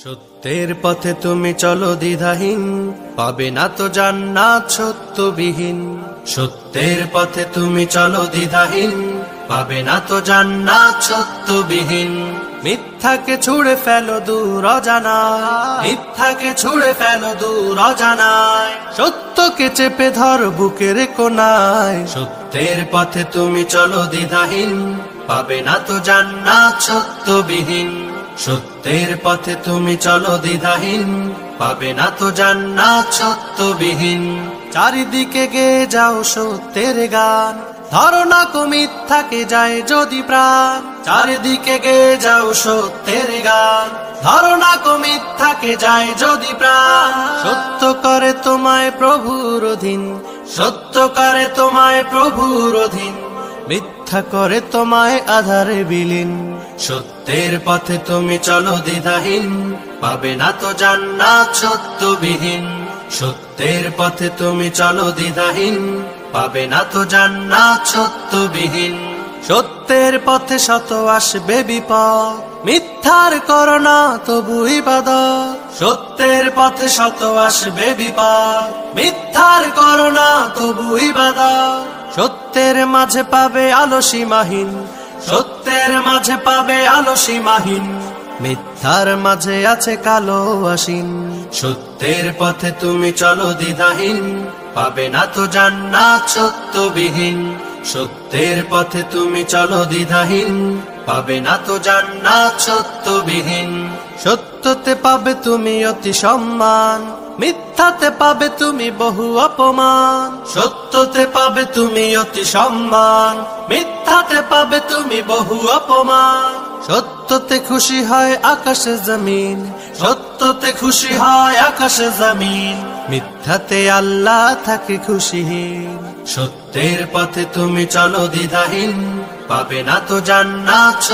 সত্যের পথে তুমি চলো দ্বিধাহীন, পাবে না তো জান্নাত সত্যবিহীন। সত্যের পথে তুমি চলো দ্বিধাহীন, পাবে না তো জান্নাত সত্যবিহীন। মিথ্যাকে ছুঁড়ে ফেলো দূর অজানায়, মিথ্যাকে ছুঁড়ে ফেলো দূর অজানায়। সত্যকে চেপে ধর বুকের কোনায়। সত্যের পথে তুমি চলো দ্বিধাহীন, পাবে না তো জান্নাত সত্যবিহীন। সত্যের পথে তুমি চলো দ্বিধাহীন, পাবে না তো জান্নাত সত্যবিহীন। চারিদিকে গেয়ে যাও সত্যের গান, ধরো না কো মিথ্যাকে যায় যদি প্রাণ। চারিদিকে গেয়ে যাও সত্যের গান, ধরো না কো মিথ্যাকে যায় যদি প্রাণ। সত্য করে তোমায় প্রভুর অধীন, সত্য করে তোমায় প্রভুর অধীন। মিথ্যা করে তোমায় আধারে বিলীন। সত্যের পথে তুমি চলো দ্বিধাহীন, পাবে না তো জান্নাত সত্যবিহীন। সত্যের পথে তুমি চলো দ্বিধাহীন, পাবে না তো জান্নাত সত্যবিহীন। সত্যের পথে শত আসবে বিপদ, মিথ্যার করো না তবু ইবাদত। সত্যের পথে শত আসবে বিপদ, মিথ্যার করো না তবু ইবাদত। সত্যের মাঝে পাবে আলো সীমাহীন, সত্যের মাঝে পাবে আলো সীমাহীন। মিথ্যার মাঝে আছে কালো আসীন। সত্যের পথে তুমি চলো দ্বিধাহীন, পাবে না তো জান্নাত সত্যবিহীন। সত্যের পথে তুমি চলো দ্বিধাহীন, পাবে না তো জান্নাত সত্যবিহীন। সত্যতে পাবে তুমি অতি সম্মান, মিথ্যাতে পাবে তুমি বহু অপমান। সত্যতে পাবে তুমি অতি সম্মান, মিথ্যাতে পাবে তুমি বহু অপমান। সত্যতে খুশি হয় আকাশে জমিন, সত্যতে খুশি হয় আকাশে জমিন। মিথ্যাতে আল্লাহ থাকে খুশিহীন। সত্যের পথে তুমি চলো দ্বিধাহীন, পাবে না তো জান্নাত।